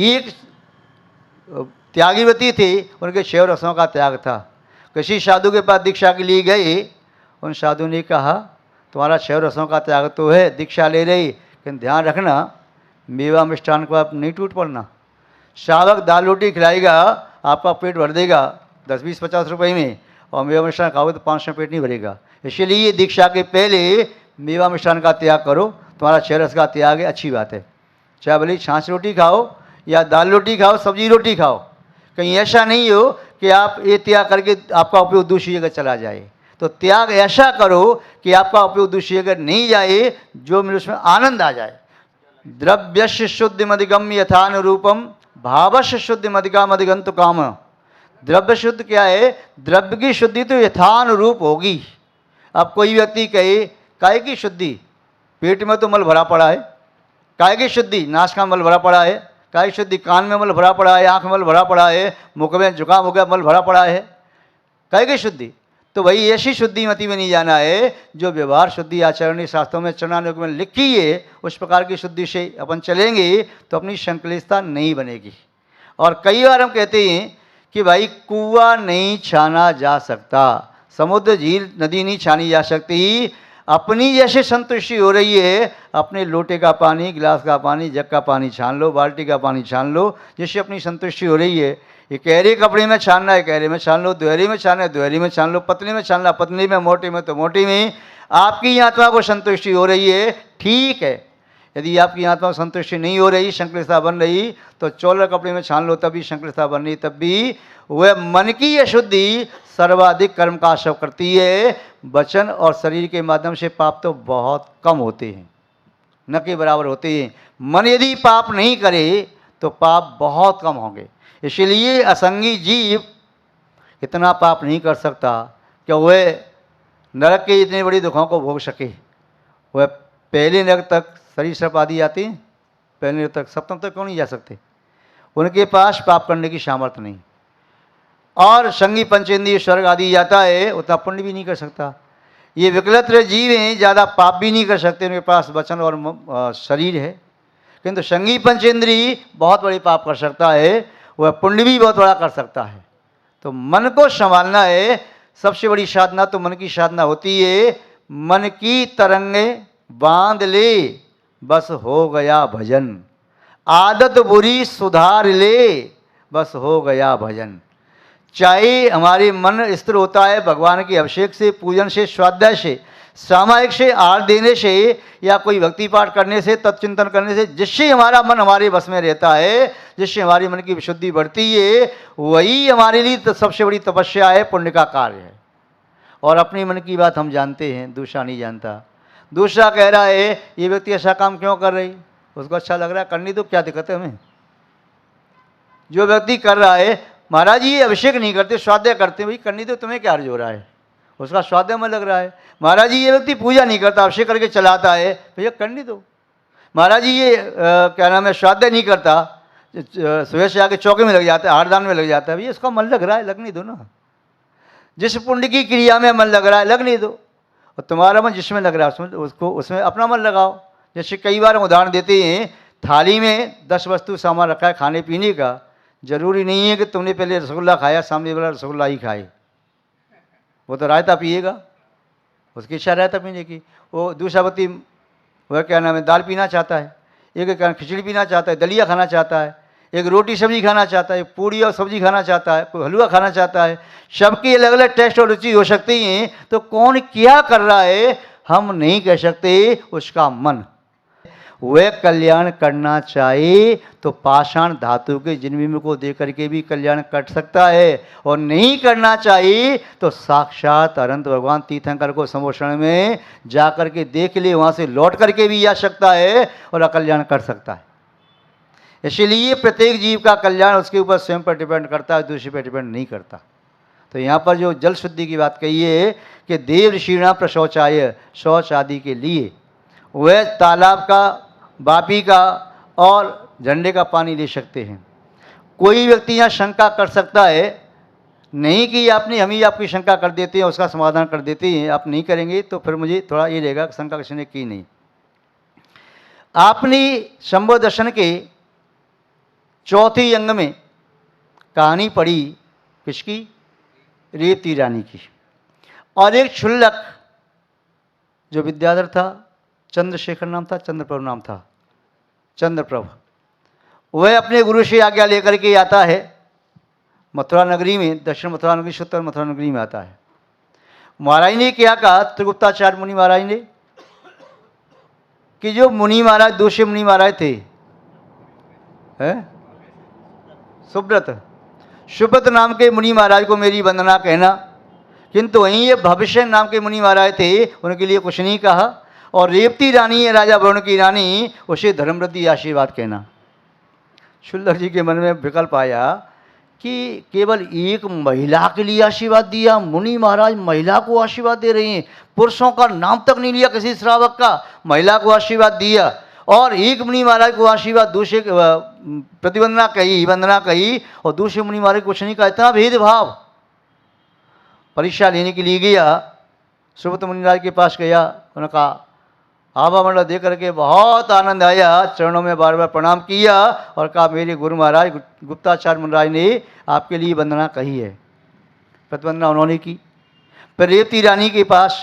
एक त्यागीवती थी, उनके शैव रसों का त्याग था। किसी साधु के पास दीक्षा के लिए गए, उन साधु ने कहा तुम्हारा शैव रसों का त्याग तो है, दीक्षा ले रही, लेकिन ध्यान रखना मेवा मिष्ठान को आप नहीं टूट पड़ना। शावक दाल रोटी खिलाएगा, आपका पेट भर देगा 10, 20, 50 रुपये में, और मेवा मिष्ठान खाओगे तो 500 पेट नहीं भरेगा। इसलिए दीक्षा के पहले मेवा मिष्ठान का त्याग करो, तुम्हारा शैव रस का त्याग है, अच्छी बात है। चाहे भले छाछ रोटी खाओ या दाल रोटी खाओ, सब्जी रोटी खाओ, कहीं ऐसा नहीं हो कि आप ये त्याग करके आपका उपयोग दूसरी जगह चला जाए। तो त्याग ऐसा करो कि आपका उपयोग दूसरी जगह नहीं जाए, जो मेरे उसमें आनंद आ जाए। द्रव्यस्य शुद्धिमधिगम यथानुरूपम भावस्य शुद्धिमधिगम अधिगंतु काम। द्रव्य शुद्ध क्या है? द्रव्य की शुद्धि तो यथानुरूप होगी। अब कोई व्यक्ति कहे काय की शुद्धि, पेट में तो मल भरा पड़ा है, काय की शुद्धि, नाक का मल भरा पड़ा है, काय शुद्धि, कान में मल भरा पड़ा है, आंख में मल भरा पड़ा है, मुख में जुकाम हो गया मल भरा पड़ा है, काय की शुद्धि। तो भाई ऐसी शुद्धि मति में नहीं जाना है जो व्यवहार शुद्धि आचरणीय शास्त्रों में चरणानुग में लिखी है, उस प्रकार की शुद्धि से अपन चलेंगे तो अपनी संकलितता नहीं बनेगी। और कई बार हम कहते हैं कि भाई कुआं नहीं छाना जा सकता, समुद्र झील नदी नहीं छानी जा सकती। अपनी जैसे संतुष्टि हो रही है, अपने लोटे का पानी, गिलास का पानी, जग का पानी छान लो, बाल्टी का पानी छान लो, जैसे अपनी संतुष्टि हो रही है। ये गहरे कपड़े में छानना है गहरे में छान लो, दोहरी में छानना है दोहरी में छान लो, पतली में छानना पतली में, मोटी में तो मोटी में। आपकी आत्मा को संतुष्टि हो रही है, ठीक है। यदि आपकी आत्मा को संतुष्टि नहीं हो रही, संकलितता बन रही, तो चौलर कपड़े में छान लो तभी संकलितता बन रही, तब भी वह मन की अशुद्धि सर्वाधिक कर्म का आशय करती है। वचन और शरीर के माध्यम से पाप तो बहुत कम होते हैं, न के बराबर होते हैं। मन यदि पाप नहीं करे तो पाप बहुत कम होंगे। इसलिए असंगी जीव इतना पाप नहीं कर सकता कि वह नरक के इतने बड़ी दुखों को भोग सके। वह पहले नरक तक शरीर सर्प आदि आते हैं, पहले नरक तक, सप्तम तक क्यों नहीं जा सकते? उनके पास पाप करने की सामर्थ्य नहीं। और संगी पंचेंद्रिय स्वर्ग आदि जाता है, उतना पुण्य भी नहीं कर सकता। ये विकलत्र जीव हैं, ज़्यादा पाप भी नहीं कर सकते, उनके पास वचन और शरीर है। किंतु संगी पंचेंद्रिय बहुत बड़े पाप कर सकता है, वह पुण्य भी बहुत बड़ा कर सकता है। तो मन को संभालना है, सबसे बड़ी साधना तो मन की साधना होती है। मन की तरंगे बांध ले, बस हो गया भजन। आदत बुरी सुधार ले, बस हो गया भजन। चाहे हमारे मन स्थिर होता है भगवान के अभिषेक से, पूजन से, स्वाध्याय से, सामायिक से, आहार देने से, या कोई भक्ति पाठ करने से, तत्चिंतन करने से, जिससे हमारा मन हमारे बस में रहता है, जिससे हमारे मन की विशुद्धि बढ़ती है, वही हमारे लिए तो सबसे बड़ी तपस्या है, पुण्य का कार्य है। और अपने मन की बात हम जानते हैं, दूसरा नहीं जानता। दूसरा कह रहा है ये व्यक्ति ऐसा काम क्यों कर रही, उसको अच्छा लग रहा है, करनी तो क्या दिक्कत है हमें। जो व्यक्ति कर रहा है, महाराज जी ये अभिषेक नहीं करते, स्वाध्याय करते, भाई करनी तो तुम्हें क्या अर्ज हो रहा है, उसका स्वाध्याय में लग रहा है। महाराज जी ये व्यक्ति पूजा नहीं करता, अभिषेक करके चलाता है, भैया करनी दो। महाराज जी ये क्या नाम है, स्वाध्याय नहीं करता, सुबह से आके चौके में लग जाता है, हारदान में लग जाता है, भैया इसका मन लग रहा है, लगने दो ना। जिस पुण्य की क्रिया में मन लग रहा है लगने दो, और तुम्हारा मन जिसमें लग रहा है उसमें अपना मन लगाओ। जैसे कई बार हम उदाहरण देते हैं, थाली में 10 वस्तु सामान रखा है खाने पीने का, जरूरी नहीं है कि तुमने पहले रसगुल्ला खाया, सामने वाला रसगुल्ला ही खाए, वो तो रायता पिएगा, उसकी इच्छा रायता पीने की। वो दूसरा व्यक्ति वह क्या नाम है, दाल पीना चाहता है, एक खिचड़ी पीना चाहता है, दलिया खाना चाहता है, एक रोटी सब्जी खाना चाहता है, पूड़ी और सब्जी खाना चाहता है, कोई हलवा खाना चाहता है। सबकी अलग अलग टेस्ट और रुचि हो सकती हैं। तो कौन क्या कर रहा है हम नहीं कह सकते, उसका मन। वह कल्याण करना चाहे तो पाषाण धातु के जिनबिंब को देख करके भी कल्याण कर सकता है, और नहीं करना चाहिए तो साक्षात अनंत भगवान तीर्थंकर को संभोषण में जा करके देख ले, वहाँ से लौट करके भी आ सकता है और अकल्याण कर सकता है। इसलिए प्रत्येक जीव का कल्याण उसके ऊपर स्वयं पर डिपेंड करता है, दूसरे पर डिपेंड नहीं करता। तो यहाँ पर जो जल शुद्धि की बात कही है कि देव ऋषिणाम प्रशौचाय, शौच आदि के लिए वह तालाब का, बापी का और झंडे का पानी ले सकते हैं। कोई व्यक्ति यहाँ शंका कर सकता है, नहीं कि आपने हम ही आपकी शंका कर देते हैं, उसका समाधान कर देते हैं, आप नहीं करेंगे तो फिर मुझे थोड़ा ये रहेगा शंका किसी ने की नहीं। आपने शंभो दर्शन के चौथी अंग में कहानी पड़ी किसकी? रेवती रानी की। और एक क्षुल्लक जो विद्याधर था, चंद्रशेखर नाम था, चंद्रप्रभ नाम था, चंद्रप्रभ, वह अपने गुरु से आज्ञा लेकर के आता है मथुरा नगरी में, दक्षिण मथुरा नगरी से उत्तर मथुरा नगरी में आता है। महाराज ने क्या कहा, त्रिगुप्ताचार्य मुनि महाराज ने, कि जो मुनि महाराज, दूसरे मुनि महाराज थे, सुब्रत नाम के मुनि महाराज को मेरी वंदना कहना, किंतु वहीं ये भविष्य नाम के मुनि महाराज थे, उनके लिए कुछ नहीं कहा। और रेवती रानी है राजा वरुण की रानी, उसे धर्मवृद्धि आशीर्वाद कहना। क्षुल्लक जी के मन में विकल्प आया कि केवल एक महिला के लिए आशीर्वाद दिया, मुनि महाराज महिला को आशीर्वाद दे रहे हैं, पुरुषों का नाम तक नहीं लिया किसी श्रावक का, महिला को आशीर्वाद दिया। और एक मुनि महाराज को आशीर्वाद, दूसरे प्रतिवंदना कही, वंदना कही, और दूसरे मुनि महाराज कुछ नहीं कहा। इतना भेदभाव। परीक्षा लेने के लिए गया, सुब्रत मुनिराज के पास गया, उन्होंने कहा आभा मंडल दे करके बहुत आनंद आया, चरणों में बार बार प्रणाम किया और कहा मेरे गुरु महाराज गुप्ताचार्य मुनिराज ने आपके लिए वंदना कही है। प्रतिवंदना उन्होंने की। फिर रेवती रानी के पास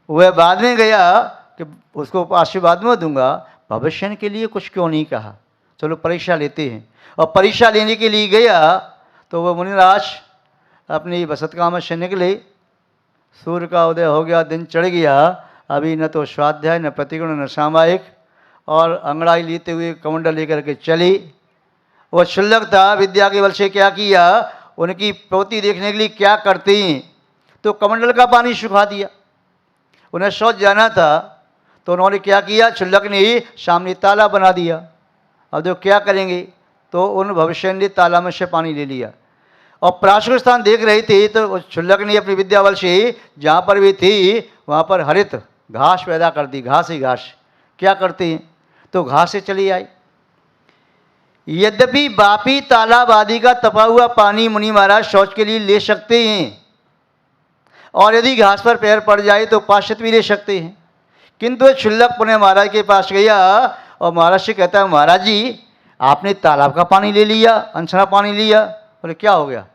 वह बाद में गया कि उसको आशीर्वाद में दूंगा, भविष्य के लिए कुछ क्यों नहीं कहा, चलो परीक्षा लेते हैं। और परीक्षा लेने के लिए गया तो वह मुनिराज अपनी बसतकाम से निकले, सूर्य का उदय हो गया, दिन चढ़ गया, अभी न तो स्वाध्याय न प्रतिगुण न सामायिक, और अंगड़ाई लेते हुए कमंडल लेकर के चली। वह क्षुल्लक था, विद्या के बल से क्या किया, उनकी प्रवृत्ति देखने के लिए क्या करती, तो कमंडल का पानी सुखा दिया। उन्हें शौच जाना था तो उन्होंने क्या किया, क्षुल्लक ने सामने ताला बना दिया। अब जो क्या करेंगे, तो उन भविष्य ने ताला में से पानी ले लिया और प्राशुर स्थान देख रहे थे, तो क्षुल्लक ने अपनी विद्या बल से जहाँ पर भी थी वहाँ पर हरित घास पैदा कर दी, घास ही घास। क्या करते हैं, तो घास से चली आई। यद्यपि बापी तालाब आदि का तपा हुआ पानी मुनि महाराज शौच के लिए ले सकते हैं, और यदि घास पर पैर पड़ जाए तो पाश्चात भी ले सकते हैं, किंतु क्षुल्लक पुनः महाराज के पास गया और महाराज से कहता है महाराज जी आपने तालाब का पानी ले लिया, अनछना पानी लिया। बोले क्या हो गया,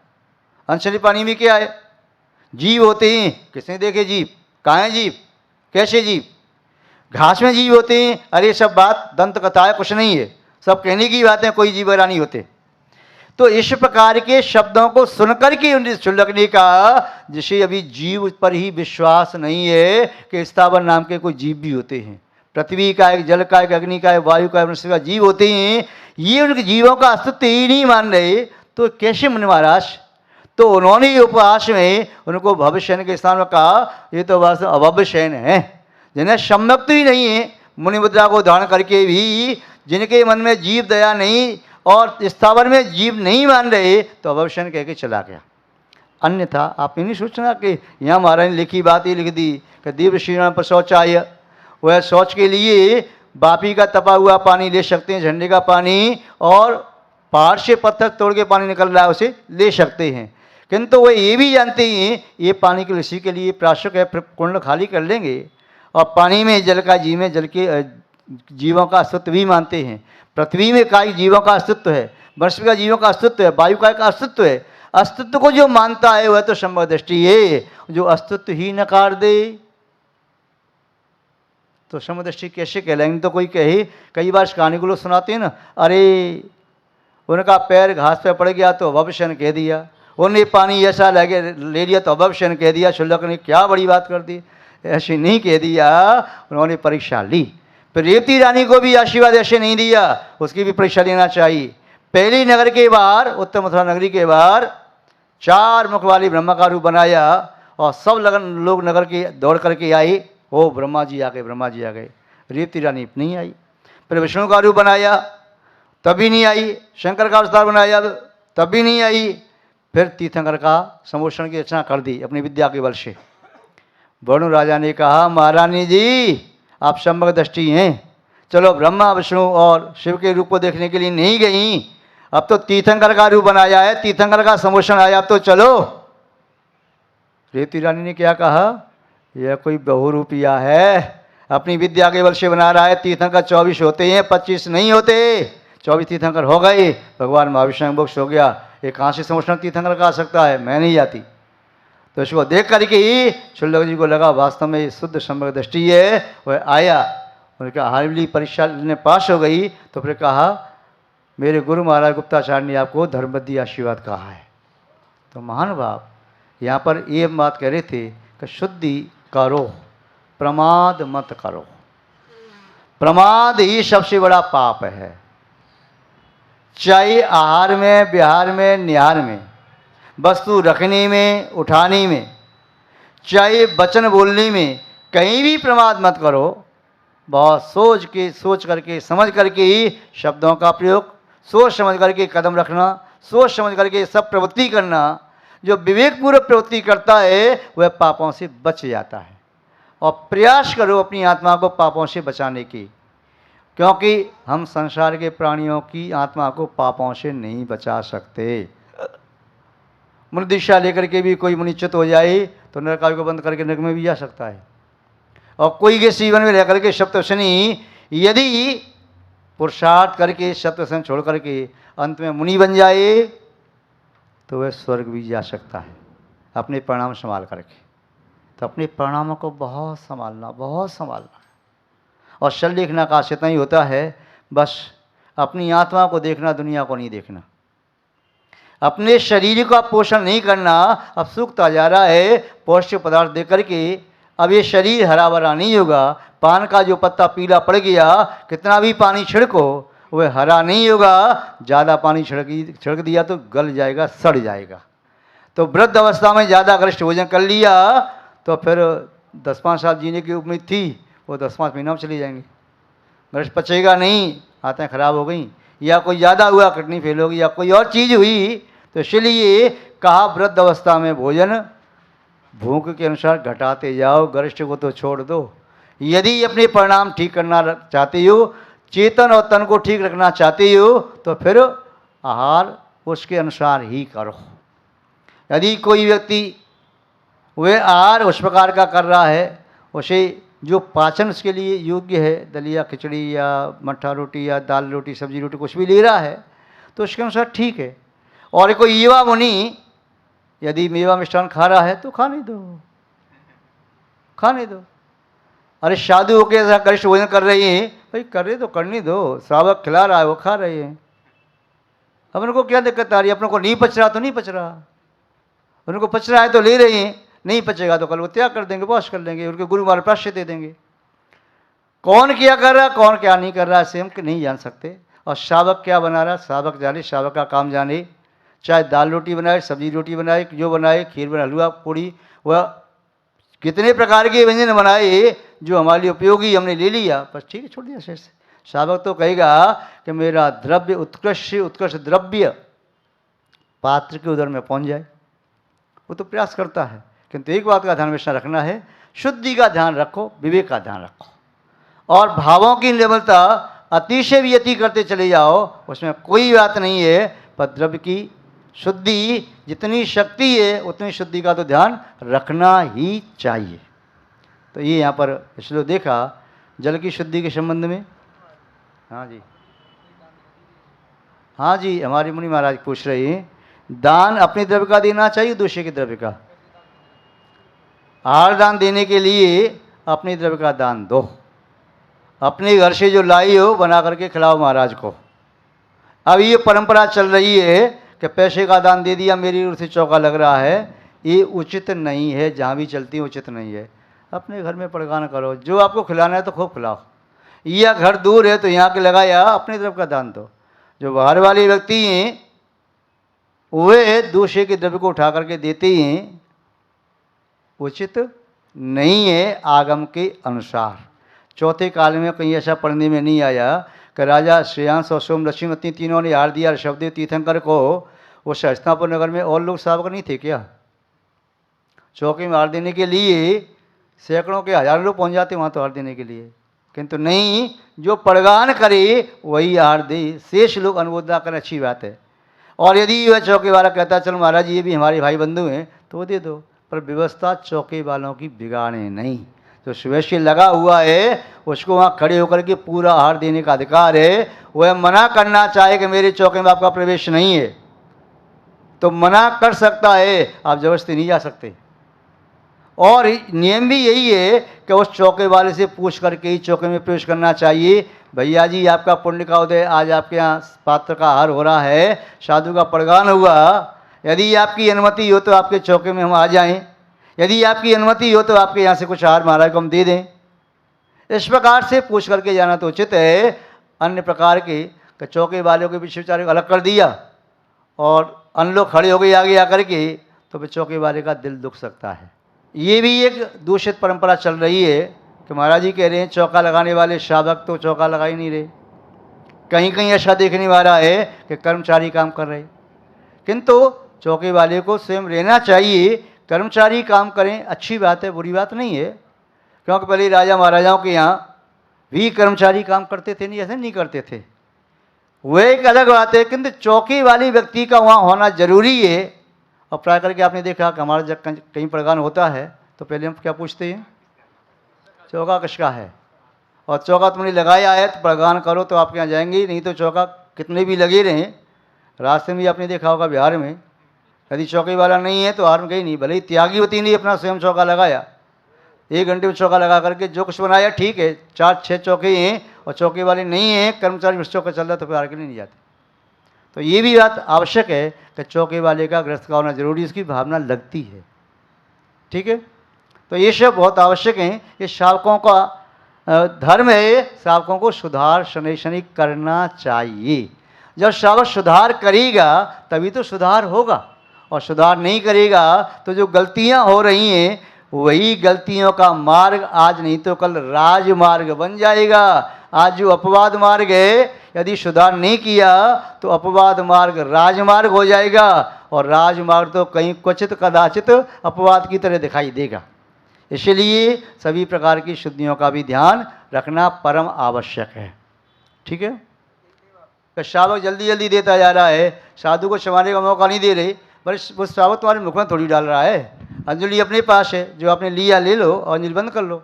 अनछने पानी में क्या है, जीव होते हैं, किसने देखे जीव, कहाँ है जीव, कैसे जीव, घास में जीव होते हैं। अरे सब बात दंत कथा है, कुछ नहीं है, सब कहने की बातें, कोई जीव वगैरह नहीं होते। तो इस प्रकार के शब्दों को सुनकर के उन क्षुल्लक ने कहा जिसे अभी जीव पर ही विश्वास नहीं है कि स्थावर नाम के कोई जीव भी होते हैं, पृथ्वी का एक, जल का एक, अग्नि का एक, वायु का, मनुष्य का जीव होते हैं, ये उनके जीवों का अस्तित्व ही नहीं मान रहे, तो कैसे मुनि महाराज। तो उन्होंने उपहास में उनको भविष्य के स्थान में कहा ये तो वास्तव अभव्य शयन है, जिन्हें सम्यक ही नहीं है, मुनि मुद्रा को धारण करके भी जिनके मन में जीव दया नहीं और स्थावर में जीव नहीं मान रहे, तो अभवशन कह के चला गया। अन्यथा आप ये नहीं सोचना कि यहाँ महाराज ने लिखी बात ही लिख दी कि दिव्य श्रीराम पर शौचालय, वह शौच के लिए बापी का तपा हुआ पानी ले सकते हैं, झंडे का पानी, और पहाड़ से पत्थर तोड़ के पानी निकल रहा है उसे ले सकते हैं, किंतु वह ये भी जानते हैं ये पानी के ऋषि के लिए प्राशक है, कुंड खाली कर लेंगे, और पानी में जल का जीव में जल के जीवों का अस्तित्व भी मानते हैं, पृथ्वी में कई जीवों का अस्तित्व है, वर्ष का जीवों का अस्तित्व है, वायु का अस्तित्व है। अस्तित्व को जो मानता है वह तो संभव दृष्टि है, जो अस्तित्व ही नकार दे तो संभव दृष्टि कैसे कहलाएंगे। तो कोई कहे, कई बार कहानी को लोग सुनाते हैं ना, अरे उनका पैर घास पे पड़ गया तो अभवशन कह दिया, उन्हें पानी ऐसा लगे ले लिया तो अभवशन कह दिया। क्षुल्लक ने क्या बड़ी बात कर दी, ऐसे नहीं कह दिया, उन्होंने परीक्षा ली। फिर रेवती रानी को भी आशीर्वाद ऐसे नहीं दिया, उसकी भी परीक्षा लेना चाहिए। पहली नगर के बाहर, उत्तर मथुरा नगरी के बाहर 4 मुख वाली ब्रह्मा का रूप बनाया और सब लोग नगर के दौड़ करके आए, ओ ब्रह्मा जी आ गए, ब्रह्मा जी आ गए। रेवती रानी नहीं आई। फिर विष्णु का रूप बनाया, तभी नहीं आई। शंकर का अवतार बनाया, तब भी नहीं आई। फिर तीर्थंकर का संभूषण की रचना कर दी अपनी विद्या के बल से। वरुण राजा ने कहा महारानी जी आप सम्यक दृष्टि हैं, चलो ब्रह्मा विष्णु और शिव के रूप को देखने के लिए नहीं गई, अब तो तीर्थंकर का रूप बनाया है, तीर्थंकर का संभूषण आया, अब तो चलो। रेवती रानी ने क्या कहा, यह कोई बहुरूपिया है, अपनी विद्या के बल से बना रहा है। तीर्थंकर 24 होते हैं, 25 नहीं होते, 24 तीर्थंकर हो गए, भगवान महावीर स्वयं मोक्ष हो गया, ये कहाँ से समोषण तीर्थंकर का आ सकता है, मैं नहीं जाती। तो इसको देख करके ही शुल्लक जी को लगा वास्तव में ये शुद्ध समग्र दृष्टि है। वह आया, उनका हार्डली परीक्षा ने पास हो गई, तो फिर कहा मेरे गुरु महाराज गुप्ताचार्य ने आपको धर्मबद्धी आशीर्वाद कहा है। तो महानुभाव यहाँ पर ये बात कह रहे थे कि शुद्धि करो, प्रमाद मत करो। प्रमाद ही सबसे बड़ा पाप है, चाहे आहार में, विहार में, निहार में, वस्तु रखने में, उठाने में, चाहे वचन बोलने में, कहीं भी प्रमाद मत करो। बहुत सोच करके समझ करके ही शब्दों का प्रयोग, सोच समझ करके कदम रखना, सोच समझ करके सब प्रवृत्ति करना। जो विवेकपूर्वक प्रवृत्ति करता है वह पापों से बच जाता है। और प्रयास करो अपनी आत्मा को पापों से बचाने की, क्योंकि हम संसार के प्राणियों की आत्मा को पापों से नहीं बचा सकते। मुनि दीक्षा लेकर के भी कोई मुनिच्युत हो जाए तो नरकाय को बंद करके नरक में भी जा सकता है। और कोई के जीवन में रह करके सप्तशनि यदि पुरुषार्थ करके सप्तशनि छोड़ करके अंत में मुनि बन जाए तो वह स्वर्ग भी जा सकता है, अपने परिणाम संभाल करके। तो अपने परिणामों को बहुत संभालना, बहुत संभालना। और शल देखना का आशय नहीं होता है, बस अपनी आत्मा को देखना, दुनिया को नहीं देखना। अपने शरीर का पोषण नहीं करना। अब सूखता जा रहा है पौष्टिक पदार्थ दे करके, अब ये शरीर हरा भरा नहीं होगा। पान का जो पत्ता पीला पड़ गया, कितना भी पानी छिड़को वह हरा नहीं होगा। ज़्यादा पानी छिड़क दिया तो गल जाएगा, सड़ जाएगा। तो वृद्ध अवस्था में ज़्यादा गरिष्ठ भोजन कर लिया तो फिर 10-5 साल जीने की उम्मीद थी, वो 10-5 महीना में चली जाएंगे। गरिष्ठ पचेगा नहीं, आंतें खराब हो गई, या कोई ज़्यादा हुआ, किडनी फेल होगी, या कोई और चीज़ हुई। तो इसलिए कहा वृद्ध अवस्था में भोजन भूख के अनुसार घटाते जाओ, गरिष्ठ को तो छोड़ दो। यदि अपने परिणाम ठीक करना चाहते हो, चेतन और तन को ठीक रखना चाहते हो, तो फिर आहार उसके अनुसार ही करो। यदि कोई व्यक्ति वह आहार उस प्रकार का कर रहा है, उसे जो पाचन उसके लिए योग्य है, दलिया खिचड़ी या मट्ठा रोटी या दाल रोटी सब्जी रोटी कुछ भी ले रहा है, तो उसके अनुसार ठीक है। और कोई युवा मुनि यदि मेवा मिष्ठान खा रहा है तो खाने दो, खाने दो। अरे साधु होकर ऐसा गरिष्ठ भोजन कर रही हैं, भाई कर रहे तो करने दो, श्रावक खिला रहा है वो खा रहे हैं। अब उनको क्या दिक्कत आ रही है? अपनों को नहीं पच रहा तो नहीं पच रहा, उनको पच रहा है तो ले रहे हैं, नहीं पचेगा तो कल वो त्याग कर देंगे, बॉस कर लेंगे, उनके गुरु महाराज प्राश्चित दे देंगे। कौन क्या कर रहा है, कौन क्या नहीं कर रहा है, स्वयं के नहीं जान सकते। और श्रावक क्या बना रहा है, श्रावक जाने, श्रावक का काम जाने। चाहे दाल रोटी बनाए, सब्जी रोटी बनाए, जो बनाए, खीर बनाए, हलवा पूड़ी, वह कितने प्रकार के व्यंजन बनाए जो हमारे लिए उपयोगी, हमने ले लिया, बस ठीक है, छोड़ दिया शेष। श्रावक तो कहेगा कि मेरा द्रव्य उत्कृष्ट द्रव्य पात्र के उदर में पहुंच जाए, वो तो प्रयास करता है। किंतु एक बात का ध्यान हमेशा रखना है, शुद्धि का ध्यान रखो, विवेक का ध्यान रखो, और भावों की निर्मलता अतिशय भी अति करते चले जाओ, उसमें कोई बात नहीं है। पर द्रव्य की शुद्धि जितनी शक्ति है उतनी शुद्धि का तो ध्यान रखना ही चाहिए। तो ये यहाँ पर इसलिए देखा जल की शुद्धि के संबंध में। हाँ जी, हाँ जी, हमारे मुनि महाराज पूछ रहे हैं, दान अपने द्रव्य का देना चाहिए, दूसरे के द्रव्य का? आहार दान देने के लिए अपने द्रव्य का दान दो। अपने घर से जो लाई हो बना करके खिलाओ महाराज को। अब ये परंपरा चल रही है कि पैसे का दान दे दिया, मेरी ओर से चौका लग रहा है, ये उचित नहीं है। जहाँ भी चलती है उचित नहीं है। अपने घर में प्रगान करो, जो आपको खिलाना है तो खूब खिलाओ। या घर दूर है तो यहाँ के लगाया, अपनी तरफ का दान दो। जो बाहर वाले व्यक्ति हैं वे दूसरे के द्रव्य को उठा करके देते हैं, उचित नहीं है आगम के अनुसार। चौथे काल में कहीं ऐसा पढ़ने में नहीं आया कि राजा श्रेयांश और सोम लक्ष्मीवती तीनों ने हार दिया ऋषभदेव तीर्थंकर को। वो हस्तिनापुर नगर में और लोग श्रावक नहीं थे क्या? चौके में हार देने के लिए सैकड़ों के हजारों लोग पहुंच जाते वहाँ तो हार देने के लिए, किंतु नहीं, जो प्रगान करे वही हार दे। शेष लोग अनुमोदना करें, अच्छी बात है। और यदि वह चौके वाला कहता है चलो महाराज ये भी हमारे भाई बंधु हैं तो वो दे दो, पर व्यवस्था चौके वालों की बिगाड़े नहीं। जो सुबह से लगा हुआ है उसको वहाँ खड़े होकर के पूरा आहार देने का अधिकार है। वह मना करना चाहे कि मेरे चौके में आपका प्रवेश नहीं है तो मना कर सकता है, आप जबरदस्ती नहीं जा सकते। और नियम भी यही है कि उस चौके वाले से पूछ करके ही चौके में प्रवेश करना चाहिए। भैया जी आपका पुण्य का उदय, आज आपके यहाँ पात्र का आहार हो रहा है, साधु का प्रगान हुआ, यदि आपकी अनुमति हो तो आपके चौके में हम आ जाएं, यदि आपकी अनुमति हो तो आपके यहाँ से कुछ आहार महाराज को हम दे दें। इस प्रकार से पूछ करके जाना तो उचित है। अन्य प्रकार के चौके वालों के पीछे बेचारे को अलग कर दिया और अन्य लोग खड़े हो गए आगे आकर के, तो फिर चौके वाले का दिल दुख सकता है। ये भी एक दूषित परंपरा चल रही है कि महाराज जी कह रहे हैं चौका लगाने वाले शावक तो चौका लगा ही नहीं रहे। कहीं कहीं ऐसा देखने वाला है कि कर्मचारी काम कर रहे, किंतु चौके वाले को स्वयं रहना चाहिए। कर्मचारी काम करें, अच्छी बात है, बुरी बात नहीं है, क्योंकि पहले राजा महाराजाओं के यहाँ भी कर्मचारी काम करते थे, नहीं ऐसे नहीं करते थे, वह एक अलग बात है, किंतु चौकी वाली व्यक्ति का वहाँ होना जरूरी है। और प्राय करके आपने देखा कि हमारा जब कहीं प्रगान होता है तो पहले हम क्या पूछते हैं, चौका किसका है, और चौका तुमने लगाया है तो प्रगान करो तो आपके यहाँ जाएंगे, नहीं तो चौका कितने भी लगे रहें। रास्ते में आपने देखा होगा बिहार में, यदि चौकी वाला नहीं है तो हार में कहीं नहीं, भले ही त्यागीवती ने अपना स्वयं चौका लगाया, 1 घंटे में चौका लगा करके जो कुछ बनाया ठीक है, 4-6 चौके हैं और चौके वाले नहीं हैं, कर्मचारी उस चौका चल रहा है तो फिर हार के लिए नहीं जाते। तो ये भी बात आवश्यक है कि चौके वाले का गृहस्थ का होना जरूरी, इसकी भावना लगती है, ठीक है। तो ये सब बहुत आवश्यक हैं। ये शावकों का धर्म है, शावकों को सुधार शनि शनि करना चाहिए। जब शावक सुधार करेगा तभी तो सुधार होगा, और सुधार नहीं करेगा तो जो गलतियां हो रही हैं वही गलतियों का मार्ग आज नहीं तो कल राजमार्ग बन जाएगा। आज जो अपवाद मार्ग है, यदि सुधार नहीं किया तो अपवाद मार्ग राजमार्ग हो जाएगा, और राजमार्ग तो कहीं क्वचित कदाचित अपवाद की तरह दिखाई देगा। इसलिए सभी प्रकार की शुद्धियों का भी ध्यान रखना परम आवश्यक है, ठीक है। तो शावक जल्दी जल्दी देता जा रहा है, साधु को क्षमाने का मौका नहीं दे रहे, बस वो शावक तुम्हारे मुख में थोड़ी डाल रहा है, अंजलि अपने पास है, जो आपने लिया ले लो और अंजलि बंद कर लो,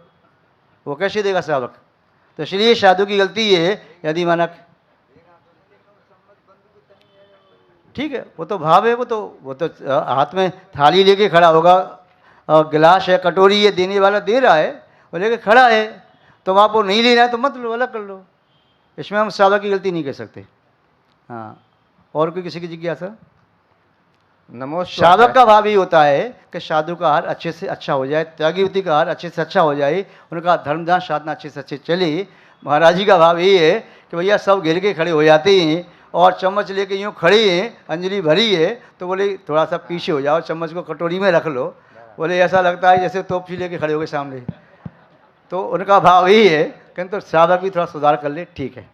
वो कैसे देगा शावक। तो इसलिए साधु की गलती है यदि माना, ठीक है, वो तो भाव है, वो तो हाथ में थाली लेके खड़ा होगा और गिलास है कटोरी है, देने वाला दे रहा है, वो लेके खड़ा है, तो आप वो नहीं लेना है तो मत लो, अलग कर लो। इसमें हम साधु की गलती नहीं कह सकते। हाँ, और कोई किसी की जिज्ञासा। नमो। साधक का भाव ही होता है कि साधु का आहार अच्छे से अच्छा हो जाए, त्यागीवती का आहार अच्छे से अच्छा हो जाए, उनका धर्मदान साधना अच्छे से अच्छे चले। महाराज जी का भाव यही है कि भैया सब घेर के खड़े हो जाते हैं और चम्मच लेके यूँ खड़े हैं, अंजलि भरी है, तो बोले थोड़ा सा पीछे हो जाओ, चम्मच को कटोरी में रख लो। बोले ऐसा लगता है जैसे तोपची लेके खड़े हो गए सामने। तो उनका भाव यही है, किंतु साधक भी थोड़ा सुधार कर ले, ठीक है।